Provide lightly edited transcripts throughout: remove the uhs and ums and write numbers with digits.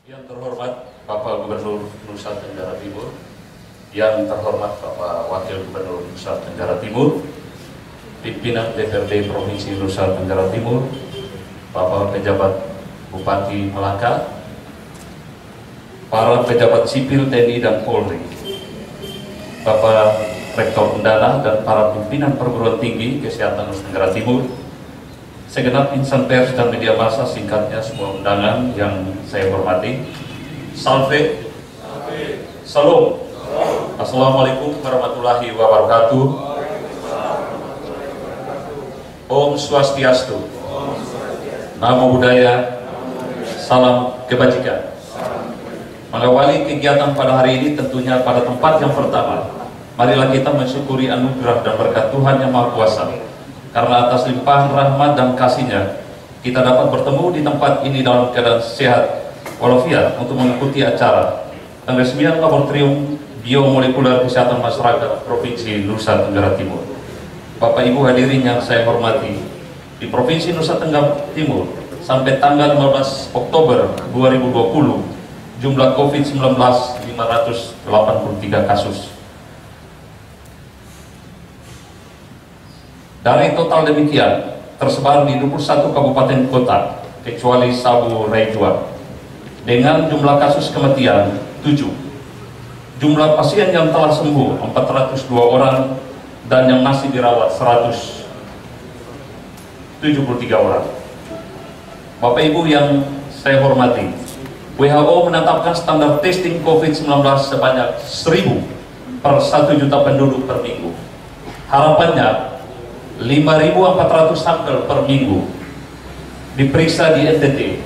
Yang terhormat Bapak Gubernur Nusa Tenggara Timur, yang terhormat Bapak Wakil Gubernur Nusa Tenggara Timur, pimpinan DPRD Provinsi Nusa Tenggara Timur, Bapak pejabat Bupati Melaka, para pejabat sipil TNI dan Polri, Bapak Rektor Undana dan para pimpinan perguruan tinggi kesehatan Nusa Tenggara Timur, segenap insan pers dan media massa, singkatnya semua undangan yang saya hormati. Salve, Salam, Assalamualaikum warahmatullahi wabarakatuh. Om Swastiastu, Namo Buddhaya, salam kebajikan. Mengawali kegiatan pada hari ini tentunya pada tempat yang pertama, marilah kita mensyukuri anugerah dan berkat Tuhan Yang Maha Kuasa. Karena atas limpahan rahmat dan kasih-Nya, kita dapat bertemu di tempat ini dalam keadaan sehat walafiat untuk mengikuti acara peresmian Laboratorium Biomolekuler Kesehatan Masyarakat Provinsi Nusa Tenggara Timur. Bapak Ibu hadirin yang saya hormati, di Provinsi Nusa Tenggara Timur sampai tanggal 15 Oktober 2020, jumlah COVID-19 583 kasus. Dari total demikian, tersebar di 21 kabupaten kota, kecuali Sabu Raijua, dengan jumlah kasus kematian 7. Jumlah pasien yang telah sembuh 402 orang, dan yang masih dirawat 173 orang. Bapak Ibu yang saya hormati, WHO menetapkan standar testing COVID-19 sebanyak 1000 per 1 juta penduduk per minggu. Harapannya 5.400 sampel per minggu diperiksa di NTT,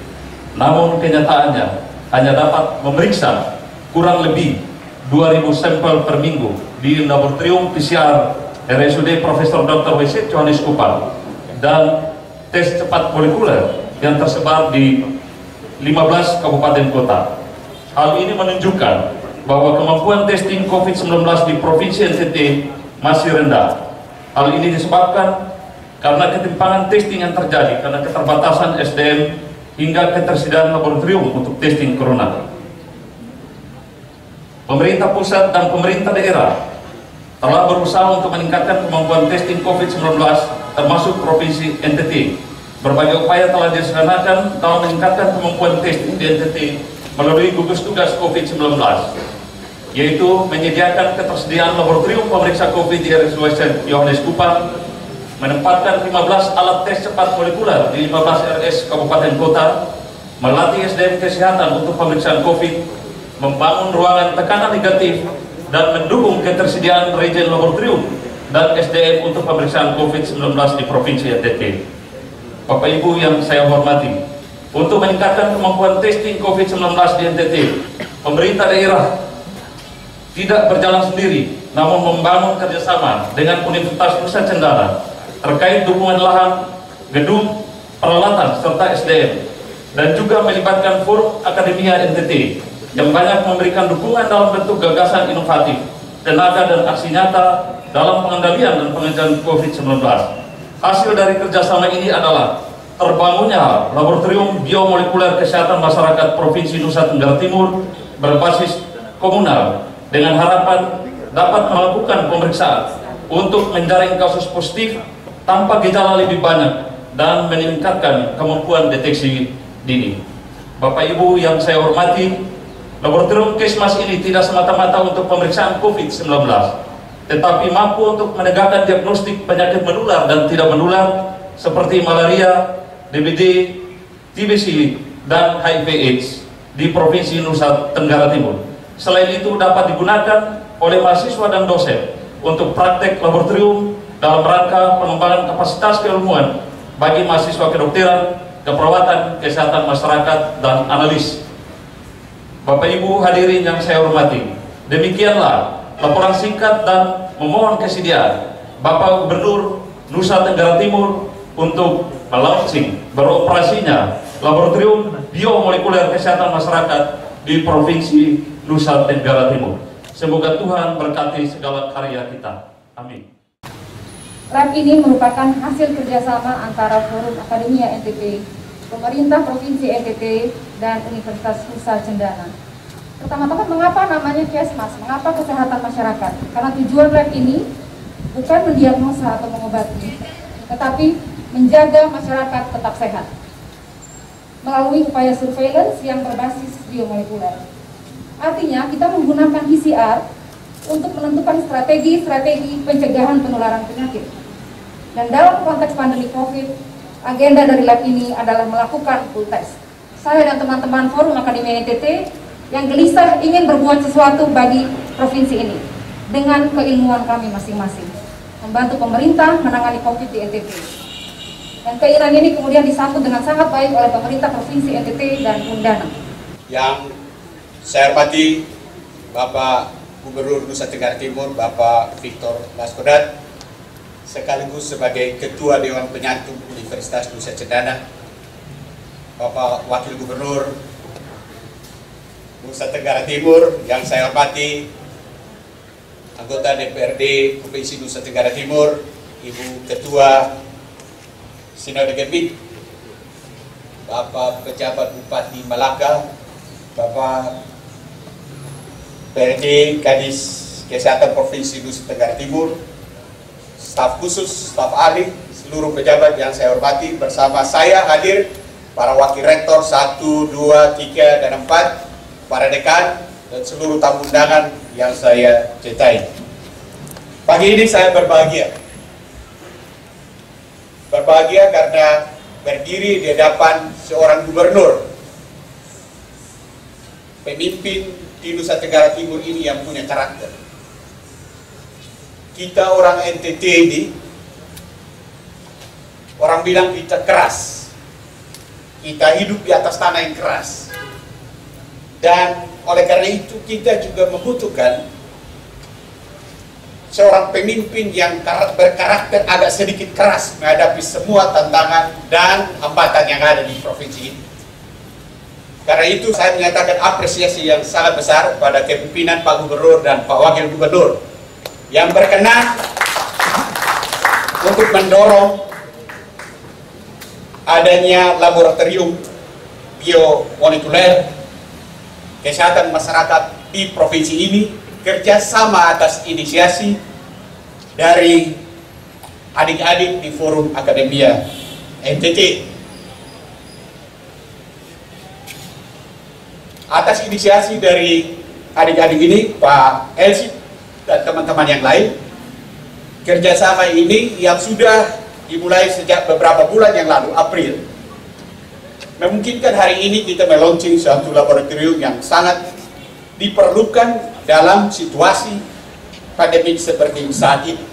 namun kenyataannya hanya dapat memeriksa kurang lebih 2.000 sampel per minggu di Laboratorium PCR RSUD Profesor Dr. W.C. Johannes Kupang dan tes cepat molekuler yang tersebar di 15 kabupaten kota. Hal ini menunjukkan bahwa kemampuan testing COVID-19 di Provinsi NTT masih rendah. Hal ini disebabkan karena ketimpangan testing yang terjadi karena keterbatasan SDM hingga ketersediaan laboratorium untuk testing corona. Pemerintah pusat dan pemerintah daerah telah berusaha untuk meningkatkan kemampuan testing COVID-19 termasuk Provinsi NTT. Berbagai upaya telah dilaksanakan dalam meningkatkan kemampuan testing di NTT melalui gugus tugas COVID-19, yaitu menyediakan ketersediaan laboratorium pemeriksa COVID di RSUD Johannes Kupang, menempatkan 15 alat tes cepat molekuler di 15 RS kabupaten kota, melatih SDM kesehatan untuk pemeriksaan COVID, membangun ruangan tekanan negatif, dan mendukung ketersediaan reagen laboratorium dan SDM untuk pemeriksaan COVID-19 di Provinsi NTT. Bapak Ibu yang saya hormati, untuk meningkatkan kemampuan testing COVID-19 di NTT, pemerintah daerah tidak berjalan sendiri, namun membangun kerjasama dengan Universitas Nusa Cendana terkait dukungan lahan, gedung, peralatan, serta SDM, dan juga melibatkan Forum Akademia NTT yang banyak memberikan dukungan dalam bentuk gagasan inovatif, tenaga, dan aksi nyata dalam pengendalian dan pengejaran COVID-19. Hasil dari kerjasama ini adalah terbangunnya Laboratorium Biomolekuler Kesehatan Masyarakat Provinsi Nusa Tenggara Timur berbasis komunal, dengan harapan dapat melakukan pemeriksaan untuk menjaring kasus positif tanpa gejala lebih banyak dan meningkatkan kemampuan deteksi dini. Bapak Ibu yang saya hormati, Laboratorium Kesmas ini tidak semata-mata untuk pemeriksaan COVID-19, tetapi mampu untuk menegakkan diagnostik penyakit menular dan tidak menular seperti malaria, DBD, TBC, dan HIV/AIDS di Provinsi Nusa Tenggara Timur. Selain itu dapat digunakan oleh mahasiswa dan dosen untuk praktek laboratorium dalam rangka pengembangan kapasitas keilmuan bagi mahasiswa kedokteran, keperawatan, kesehatan masyarakat, dan analis. Bapak Ibu hadirin yang saya hormati, demikianlah laporan singkat dan memohon kesediaan Bapak Gubernur Nusa Tenggara Timur untuk melaunching beroperasinya Laboratorium Biomolekuler Kesehatan Masyarakat di Provinsi Nusa Tenggara Timur. Semoga Tuhan berkati segala karya kita. Amin. Lab ini merupakan hasil kerjasama antara Forum Akademia NTT pemerintah Provinsi NTT dan Universitas Nusa Cendana. Pertama-tama, mengapa namanya Kesmas? Mengapa kesehatan masyarakat? Karena tujuan lab ini bukan mendiagnosa atau mengobati, tetapi menjaga masyarakat tetap sehat melalui upaya surveillance yang berbasis biomolekuler. Artinya, kita menggunakan PCR untuk menentukan strategi-strategi pencegahan penularan penyakit. Dan dalam konteks pandemi COVID, agenda dari lab ini adalah melakukan full test. Saya dan teman-teman Forum Akademi NTT yang gelisah ingin berbuat sesuatu bagi provinsi ini dengan keilmuan kami masing-masing, membantu pemerintah menangani COVID di NTT. Dan keinginan ini kemudian disambut dengan sangat baik oleh pemerintah Provinsi NTT dan Undana. Yang saya hormati Bapak Gubernur Nusa Tenggara Timur, Bapak Victor Laskodat, sekaligus sebagai Ketua Dewan Penyatu Universitas Nusa Cendana, Bapak Wakil Gubernur Nusa Tenggara Timur yang saya hormati, anggota DPRD Provinsi Nusa Tenggara Timur, Ibu Ketua Sinode Gebit, Bapak Pejabat Bupati Malaka, Bapak PRD Kadis Kesehatan Provinsi Nusa Tenggara Timur, staf khusus, staf ahli, seluruh pejabat yang saya hormati, bersama saya hadir para wakil rektor 1, 2, 3, dan 4, para dekan, dan seluruh tamu undangan yang saya cintai. Pagi ini saya berbahagia. Berbahagia karena berdiri di hadapan seorang gubernur, pemimpin di Nusa Tenggara Timur ini yang punya karakter. Kita orang NTT ini, orang bilang kita keras. Kita hidup di atas tanah yang keras. Dan oleh karena itu kita juga membutuhkan seorang pemimpin yang berkarakter agak sedikit keras menghadapi semua tantangan dan hambatan yang ada di provinsi ini. Karena itu saya menyatakan apresiasi yang sangat besar pada kepemimpinan Pak Gubernur dan Pak Wakil Gubernur yang berkenan untuk mendorong adanya laboratorium biomolekuler kesehatan masyarakat di provinsi ini, kerjasama atas inisiasi dari adik-adik di Forum Akademia NTT. Atas inisiasi dari adik-adik ini, Pak Elsi dan teman-teman yang lain, kerjasama ini yang sudah dimulai sejak beberapa bulan yang lalu, April, memungkinkan hari ini kita meluncurkan suatu laboratorium yang sangat diperlukan dalam situasi pandemik seperti saat ini.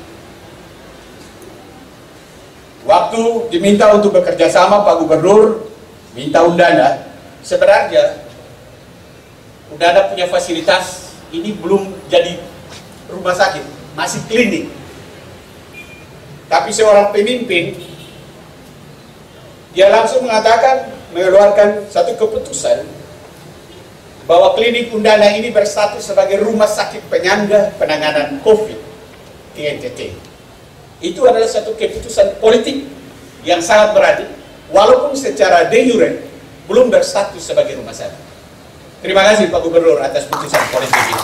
Waktu diminta untuk bekerja sama, Pak Gubernur minta Undana. Sebenarnya Undana punya fasilitas ini belum jadi rumah sakit, masih klinik. Tapi seorang pemimpin, dia langsung mengatakan, mengeluarkan satu keputusan bahwa klinik Undana ini berstatus sebagai rumah sakit penyangga penanganan COVID di NTT. Itu adalah satu keputusan politik yang sangat berarti, walaupun secara de jure belum berstatus sebagai rumah sakit. Terima kasih Pak Gubernur atas putusan politik ini.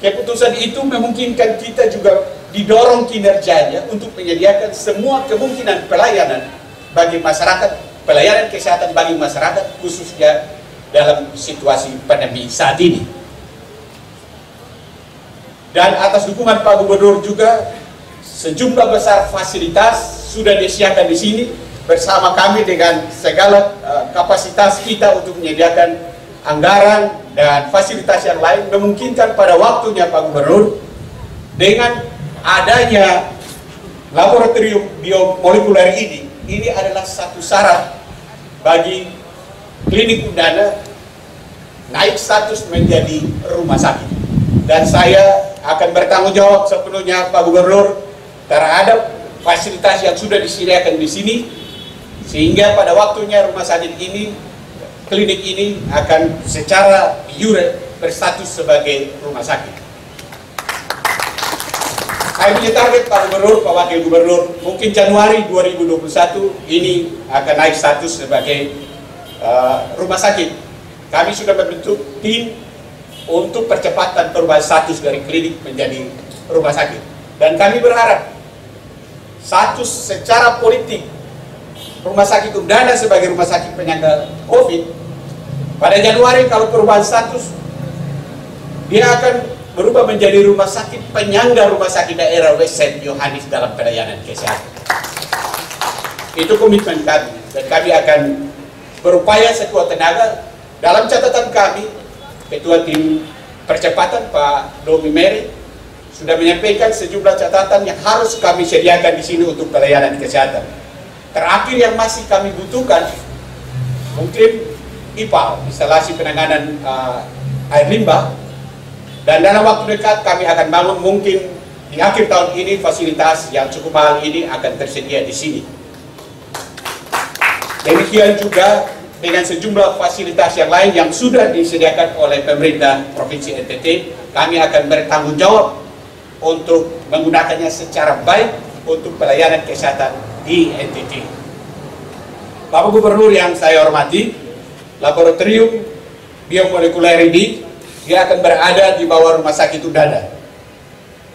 Keputusan itu memungkinkan kita juga didorong kinerjanya untuk menyediakan semua kemungkinan pelayanan bagi masyarakat, pelayanan kesehatan bagi masyarakat, khususnya dalam situasi pandemi saat ini. Dan atas dukungan Pak Gubernur juga, sejumlah besar fasilitas sudah disiapkan di sini bersama kami dengan segala kapasitas kita untuk menyediakan anggaran dan fasilitas yang lain, memungkinkan pada waktunya Pak Gubernur dengan adanya laboratorium biomolekuler ini adalah satu syarat bagi klinik Undana naik status menjadi rumah sakit. Dan saya akan bertanggung jawab sepenuhnya Pak Gubernur terhadap fasilitas yang sudah disediakan di sini, sehingga pada waktunya rumah sakit ini, klinik ini akan secara jure berstatus sebagai rumah sakit. Saya punya target Pak Gubernur, Pak Wakil Gubernur, mungkin Januari 2021 ini akan naik status sebagai rumah sakit. Kami sudah membentuk tim untuk percepatan perubahan status dari klinik menjadi rumah sakit. Dan kami berharap status secara politik Rumah Sakit Undana sebagai rumah sakit penyangga COVID, pada Januari kalau perubahan status, dia akan berubah menjadi rumah sakit penyangga rumah sakit daerah West St. Yohanes dalam pelayanan kesehatan. Itu komitmen kami, dan kami akan berupaya sekuat tenaga. Dalam catatan kami, Ketua Tim Percepatan Pak Domi Meri sudah menyampaikan sejumlah catatan yang harus kami sediakan di sini untuk pelayanan kesehatan. Terakhir yang masih kami butuhkan, mungkin IPAL, instalasi penanganan air limbah. Dan dalam waktu dekat kami akan bangun mungkin di akhir tahun ini fasilitas yang cukup mahal ini akan tersedia di sini. Demikian juga dengan sejumlah fasilitas yang lain yang sudah disediakan oleh pemerintah Provinsi NTT, kami akan bertanggung jawab untuk menggunakannya secara baik untuk pelayanan kesehatan di NTT. Bapak Gubernur yang saya hormati, laboratorium biomolekuler ini dia akan berada di bawah Rumah Sakit Undana.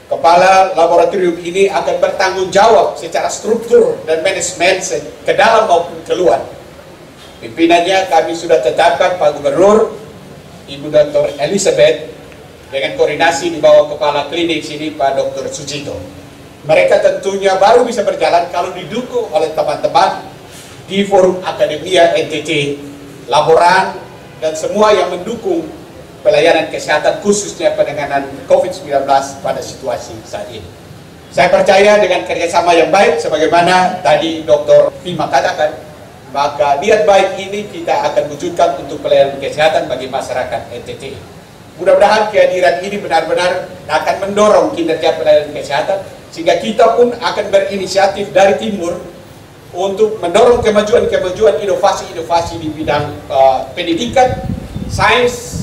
Kepala laboratorium ini akan bertanggung jawab secara struktur dan manajemen ke dalam maupun keluar. Pimpinannya kami sudah tetapkan Pak Gubernur, Ibu Dr. Elizabeth, dengan koordinasi di bawah Kepala Klinik sini Pak Dr. Sujito. Mereka tentunya baru bisa berjalan kalau didukung oleh teman-teman di Forum Akademia NTT, laboran, dan semua yang mendukung pelayanan kesehatan khususnya penanganan COVID-19 pada situasi saat ini. Saya percaya dengan kerjasama yang baik, sebagaimana tadi Dr. Fima katakan, maka niat baik ini kita akan wujudkan untuk pelayanan kesehatan bagi masyarakat NTT. Mudah-mudahan kehadiran ini benar-benar akan mendorong kinerja pelayanan kesehatan, sehingga kita pun akan berinisiatif dari timur untuk mendorong kemajuan-kemajuan inovasi-inovasi di bidang pendidikan, sains,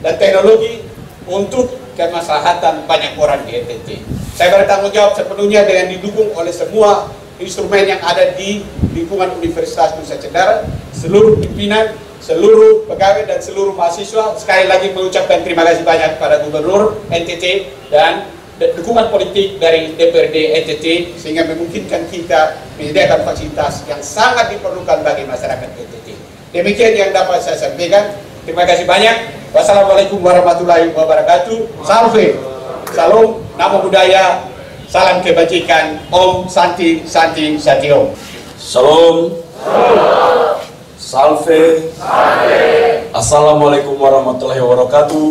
dan teknologi untuk kemaslahatan banyak orang di NTT. Saya bertanggung jawab sepenuhnya dengan didukung oleh semua instrumen yang ada di lingkungan Universitas Nusa Tenggara, seluruh pimpinan, seluruh pegawai, dan seluruh mahasiswa. Sekali lagi mengucapkan terima kasih banyak pada Gubernur NTT dan dukungan politik dari DPRD NTT sehingga memungkinkan kita menyediakan fasilitas yang sangat diperlukan bagi masyarakat NTT. Demikian yang dapat saya sampaikan. Terima kasih banyak. Wassalamualaikum warahmatullahi wabarakatuh. Salve, salam, namo buddhaya, salam kebajikan, Om Santi Santi Santi Om. Shalom, salve, assalamualaikum warahmatullahi wabarakatuh.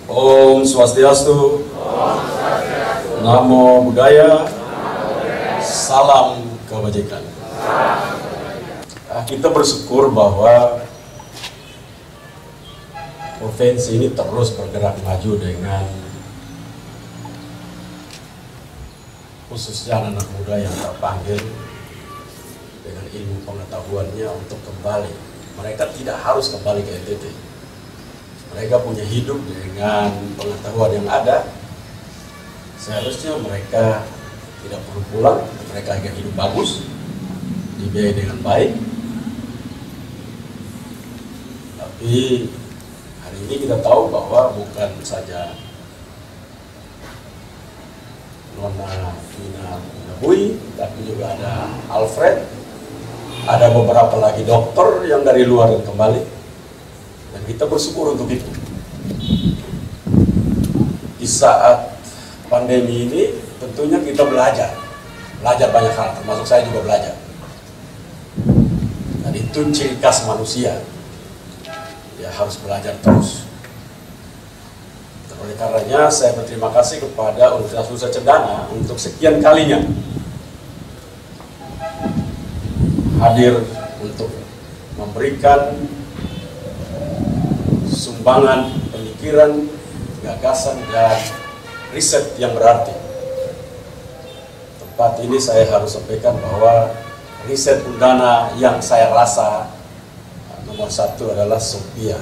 Om Swastiastu, namo buddhaya, salam kebajikan. Kita bersyukur bahwa provinsi ini terus bergerak maju dengan khususnya anak muda yang terpanggil dengan ilmu pengetahuannya untuk kembali. Mereka tidak harus kembali ke NTT. Mereka punya hidup dengan pengetahuan yang ada. Seharusnya mereka tidak perlu pulang, mereka akan hidup bagus, dibiayai dengan baik. Tapi hari ini kita tahu bahwa bukan saja Nona Vina Bui, tapi juga ada Alfred, ada beberapa lagi dokter yang dari luar dan kembali, dan kita bersyukur untuk itu. Di saat pandemi ini tentunya kita belajar banyak hal, termasuk saya juga belajar. Dan itu ciri khas manusia. Ya harus belajar terus. Oleh karenanya saya berterima kasih kepada Universitas Nusa Cendana untuk sekian kalinya hadir untuk memberikan sumbangan pemikiran, gagasan, dan riset yang berarti. Tempat ini saya harus sampaikan bahwa riset Undana yang saya rasa nomor satu adalah Sophia.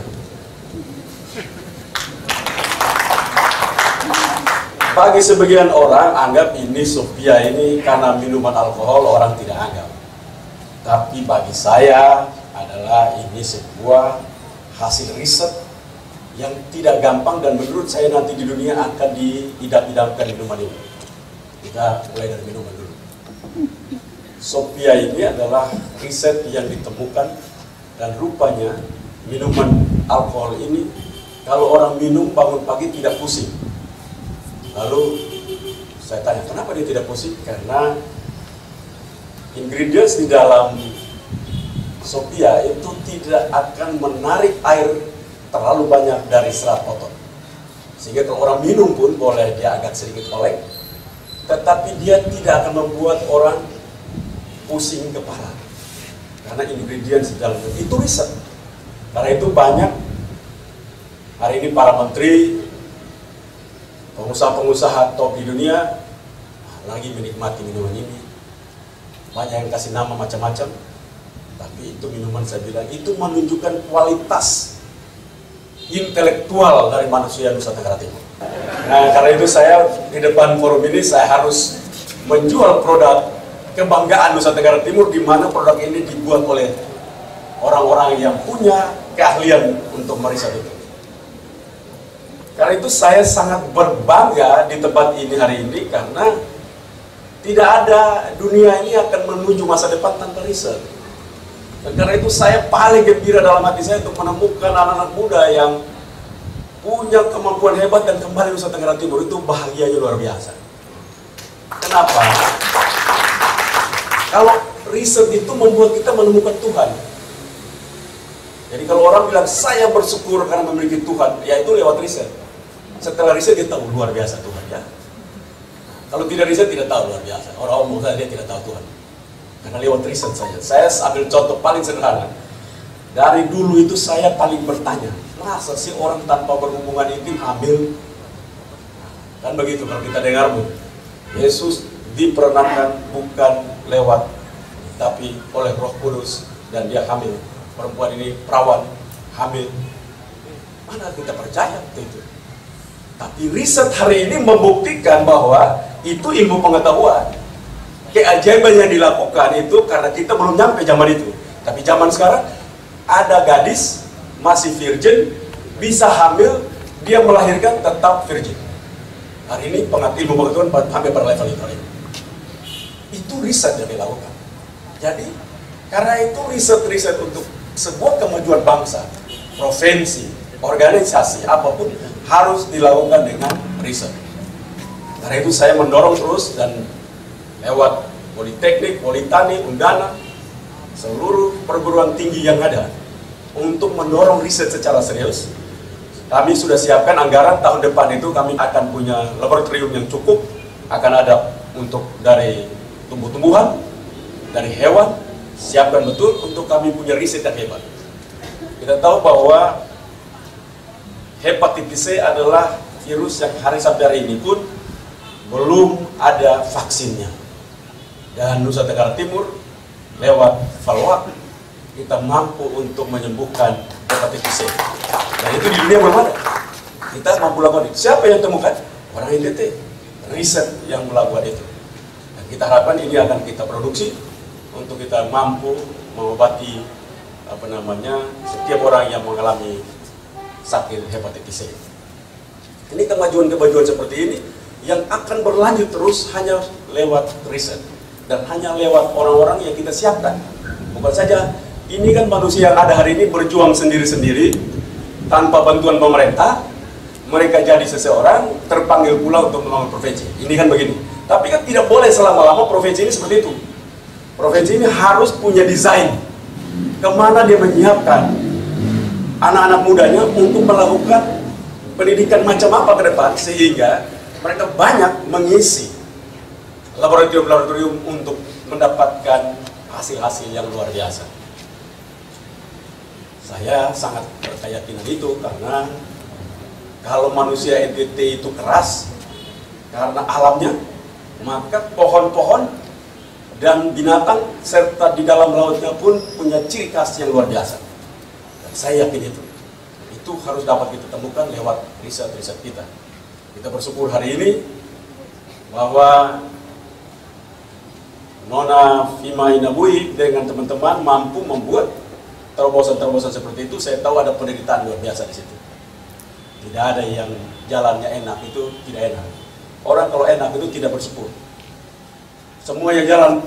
Bagi sebagian orang anggap ini Sophia ini karena minuman alkohol orang tidak anggap. Tapi bagi saya adalah ini sebuah hasil riset yang tidak gampang dan menurut saya nanti di dunia akan diidam-idamkan minuman ini. Kita mulai dari minuman dulu. Sophia ini adalah riset yang ditemukan dan rupanya minuman alkohol ini kalau orang minum bangun pagi tidak pusing. Lalu saya tanya, kenapa dia tidak pusing? Karena ingredients di dalam Sophia itu tidak akan menarik air terlalu banyak dari serat otot. Sehingga kalau orang minum pun boleh dia agak sedikit oleng, tetapi dia tidak akan membuat orang pusing kepala. Karena ingredients di dalamnya itu riset. Karena itu banyak hari ini para menteri, pengusaha-pengusaha top di dunia lagi menikmati minuman ini. Banyak yang kasih nama macam-macam, tapi itu minuman saya bilang itu menunjukkan kualitas intelektual dari manusia Nusa Tenggara Timur. Nah, karena itu saya di depan forum ini saya harus menjual produk kebanggaan Nusa Tenggara Timur, di mana produk ini dibuat oleh orang-orang yang punya keahlian untuk meriset itu. Karena itu saya sangat berbangga di tempat ini hari ini karena tidak ada dunia ini akan menuju masa depan tanpa riset. Dan karena itu saya paling gembira dalam hati saya untuk menemukan anak-anak muda yang punya kemampuan hebat dan kembali Nusa Tenggara Timur. Itu bahagianya luar biasa. Kenapa? Kalau riset itu membuat kita menemukan Tuhan. Jadi kalau orang bilang saya bersyukur karena memiliki Tuhan, ya itu lewat riset. Setelah riset dia tahu luar biasa Tuhan ya. Kalau tidak riset tidak tahu luar biasa. Orang umum saja dia tidak tahu Tuhan. Karena lewat riset saja. Saya ambil contoh paling sederhana. Dari dulu itu saya paling bertanya, masa sih orang tanpa berhubungan intim hamil? Kan begitu kalau kita dengar, Bu. Yesus diperankan bukan lewat, tapi oleh Roh Kudus dan dia hamil. Perempuan ini perawan, hamil. Mana kita percaya itu? Tapi riset hari ini membuktikan bahwa itu ilmu pengetahuan. Keajaiban yang dilakukan itu karena kita belum nyampe zaman itu. Tapi zaman sekarang ada gadis masih virgin, bisa hamil, dia melahirkan tetap virgin. Hari ini ilmu pengetahuan sampai pada level itu. Itu riset yang dilakukan. Jadi karena itu riset-riset untuk sebuah kemajuan bangsa, provinsi, organisasi, apapun harus dilakukan dengan riset. Karena itu saya mendorong terus dan lewat Politeknik, Politani, Undana, seluruh perguruan tinggi yang ada untuk mendorong riset secara serius. Kami sudah siapkan anggaran tahun depan itu kami akan punya laboratorium yang cukup, akan ada untuk dari tumbuh-tumbuhan, dari hewan, siapkan betul untuk kami punya riset yang hebat. Kita tahu bahwa hepatitis C adalah virus yang sampai hari ini pun belum ada vaksinnya. Dan Nusa Tenggara Timur lewat follow-up kita mampu untuk menyembuhkan hepatitis C. Dan itu di dunia belum ada. Kita mampu lakukan itu. Siapa yang temukan? Orang NTT. Riset yang melakukan itu. Dan kita harapkan ini akan kita produksi untuk kita mampu mengobati setiap orang yang mengalami sakit hepatitis C. Ini kemajuan-kemajuan seperti ini yang akan berlanjut terus hanya lewat riset dan hanya lewat orang-orang yang kita siapkan. Bukan saja ini kan manusia yang ada hari ini berjuang sendiri-sendiri tanpa bantuan pemerintah, mereka jadi seseorang terpanggil pula untuk membangun provinsi. Ini kan begini. Tapi kan tidak boleh selama-lama provinsi ini seperti itu. Provinsi ini harus punya desain kemana dia menyiapkan anak-anak mudanya untuk melakukan pendidikan macam apa ke depan, sehingga mereka banyak mengisi laboratorium-laboratorium untuk mendapatkan hasil-hasil yang luar biasa. Saya sangat berkeyakinan itu karena kalau manusia NTT itu keras karena alamnya, maka pohon-pohon dan binatang serta di dalam lautnya pun punya ciri khas yang luar biasa. Dan saya yakin itu harus dapat kita temukan lewat riset-riset kita. Kita bersyukur hari ini bahwa Nona Fima Inabui dengan teman-teman mampu membuat terobosan-terobosan seperti itu. Saya tahu ada penderitaan luar biasa di situ. Tidak ada yang jalannya enak, itu tidak enak. Orang kalau enak itu tidak bersyukur. Semua yang jalan,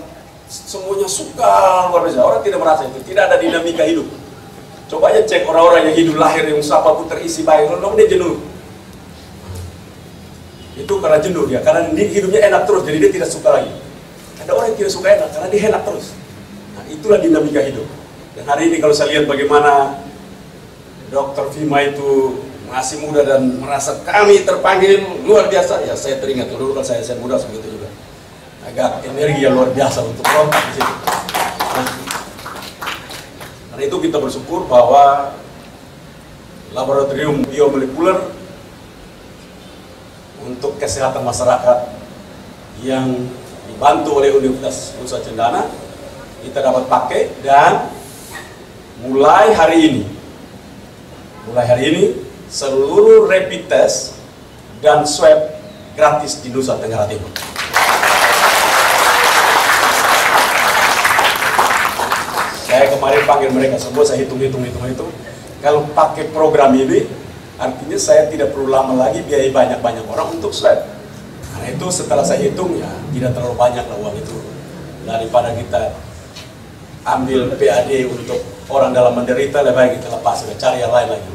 semuanya suka luar biasa. Orang tidak merasa itu, tidak ada dinamika hidup. Coba aja cek orang-orang yang hidup lahir yang siapapun terisi baik, kalau dia jenuh. Itu karena jenuh dia, karena hidupnya enak terus, jadi dia tidak suka lagi. Ada orang yang tidak suka enak, karena dia enak terus. Nah, itulah dinamika hidup. Dan hari ini kalau saya lihat bagaimana Dr. Fima itu masih muda dan merasa kami terpanggil luar biasa, ya saya teringat dulu kan saya muda seperti itu juga. Agak energi yang luar biasa untuk berontak di situ. Nah, karena itu kita bersyukur bahwa laboratorium biomolekuler untuk kesehatan masyarakat yang dibantu oleh Universitas Nusa Cendana kita dapat pakai, dan mulai hari ini seluruh rapid test dan swab gratis di Nusa Tenggara Timur. Saya kemarin panggil mereka semua, saya hitung. Kalau pakai program ini, artinya saya tidak perlu lama lagi biaya banyak orang untuk swab. Nah itu setelah saya hitung, ya tidak terlalu banyak lah uang itu. Daripada kita ambil PAD untuk orang dalam menderita, lebih baik kita lepas, kita cari yang lain lagi.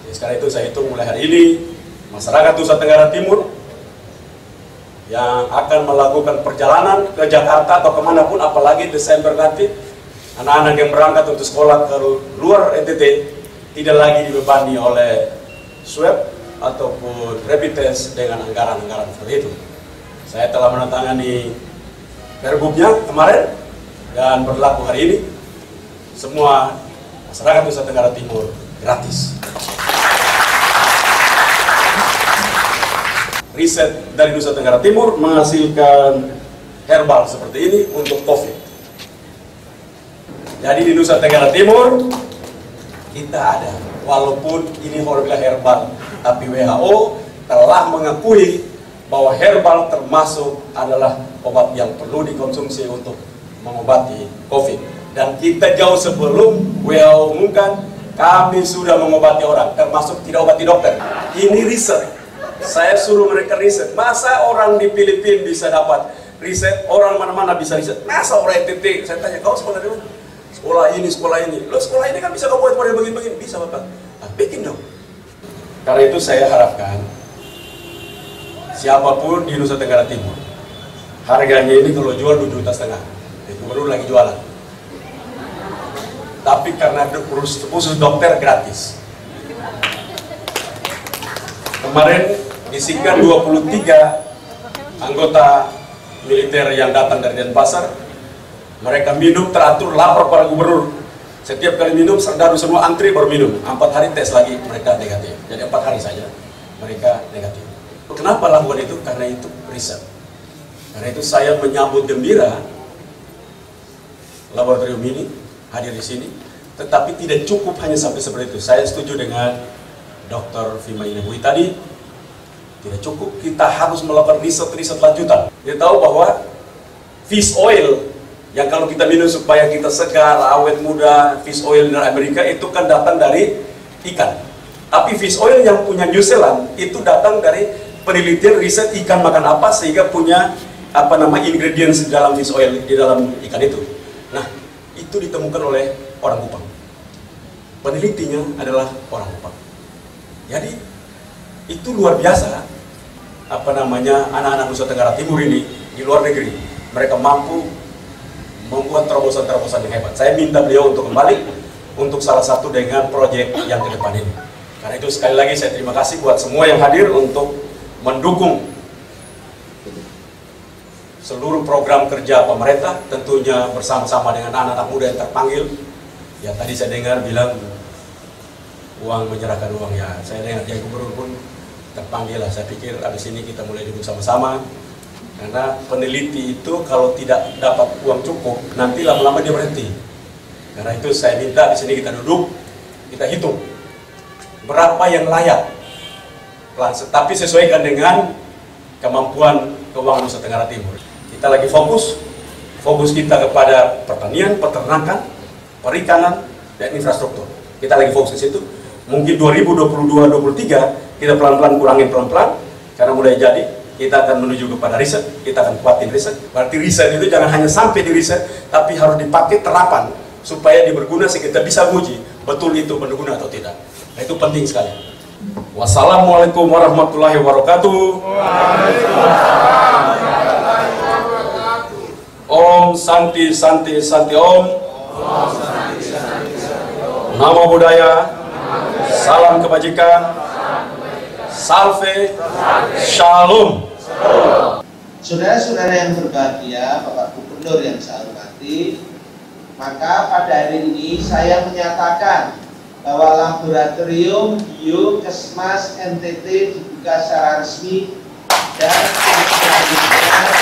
Jadi sekarang itu saya hitung mulai hari ini, masyarakat Nusa Tenggara Timur yang akan melakukan perjalanan ke Jakarta atau kemanapun, apalagi Desember nanti, anak-anak yang berangkat untuk sekolah ke luar NTT tidak lagi dibebani oleh swab ataupun rapid test dengan anggaran-anggaran seperti itu. Saya telah menandatangani Pergubnya kemarin dan berlaku hari ini. Semua masyarakat Nusa Tenggara Timur gratis. Riset dari Nusa Tenggara Timur menghasilkan herbal seperti ini untuk COVID. Jadi di Nusa Tenggara Timur kita ada, walaupun ini herbal, tapi WHO telah mengakui bahwa herbal termasuk adalah obat yang perlu dikonsumsi untuk mengobati COVID. Dan kita jauh sebelum WHO umumkan, kami sudah mengobati orang, termasuk tidak obati dokter. Ini riset. Saya suruh mereka riset. Masa orang di Filipina bisa dapat riset, orang mana-mana bisa riset. Masa orang NTT, saya tanya, kau sekolah di mana? Sekolah ini. Loh, sekolah ini kan bisa kau buat model begini-begini. Bisa Bapak. Nah, bikin dong. Karena itu saya harapkan siapapun di Nusa Tenggara Timur, harganya ini kalau jual 2,5 juta, baru lagi jualan. Tapi karena khusus dokter gratis. Kemarin disingkat 23 anggota militer yang datang dari Denpasar. Mereka minum teratur, lapor para gubernur. Setiap kali minum, serdadu semua antri baru minum. 4 hari tes lagi, mereka negatif. Jadi 4 hari saja mereka negatif. Kenapa lakukan itu? Karena itu riset. Karena itu saya menyambut gembira laboratorium ini hadir di sini. Tetapi tidak cukup hanya sampai seperti itu. Saya setuju dengan Dr. Fima Inabui tadi. Tidak cukup, kita harus melakukan riset-riset lanjutan. Kita tahu bahwa fish oil yang kalau kita minum supaya kita segar, awet muda, fish oil dari Amerika itu kan datang dari ikan. Tapi fish oil yang punya New Zealand itu datang dari penelitian riset ikan makan apa sehingga punya ingredients dalam fish oil di dalam ikan itu. Nah, itu ditemukan oleh orang Kupang. Penelitinya adalah orang Kupang. Jadi itu luar biasa anak-anak Nusa Tenggara Timur ini di luar negeri. Mereka mampu membuat terobosan-terobosan yang hebat. Saya minta beliau untuk kembali untuk salah satu dengan proyek yang ke depan ini. Karena itu sekali lagi saya terima kasih buat semua yang hadir untuk mendukung seluruh program kerja pemerintah, tentunya bersama-sama dengan anak-anak muda yang terpanggil. Ya tadi saya dengar bilang uang, menyerahkan uang, ya saya dengar yang gubernur pun terpanggil lah. Saya pikir abis ini kita mulai duduk sama-sama, karena peneliti itu kalau tidak dapat uang cukup nanti lama-lama dia berhenti. Karena itu saya minta di sini kita duduk, kita hitung berapa yang layak, tapi sesuaikan dengan kemampuan keuangan Nusa Tenggara Timur. Kita lagi fokus kita kepada pertanian, peternakan, perikanan, dan infrastruktur. Kita lagi fokus ke situ. Mungkin 2022-2023 kita pelan-pelan kurangin pelan-pelan, karena mulai jadi kita akan menuju kepada riset, kita akan kuatin riset. Berarti riset itu jangan hanya sampai di riset, tapi harus dipakai terapan supaya berguna sehingga kita bisa uji betul itu berguna atau tidak. Nah, itu penting sekali. Wassalamualaikum warahmatullahi wabarakatuh. Om Santi Santi Santi Om. Namo Buddhaya. Salam kebajikan. Salve. Shalom. Saudara-saudara yang berbahagia, Bapak Gubernur yang saya hormati, maka pada hari ini saya menyatakan bahwa Laboratorium Biokesmas NTT dibuka secara resmi dan selanjutnya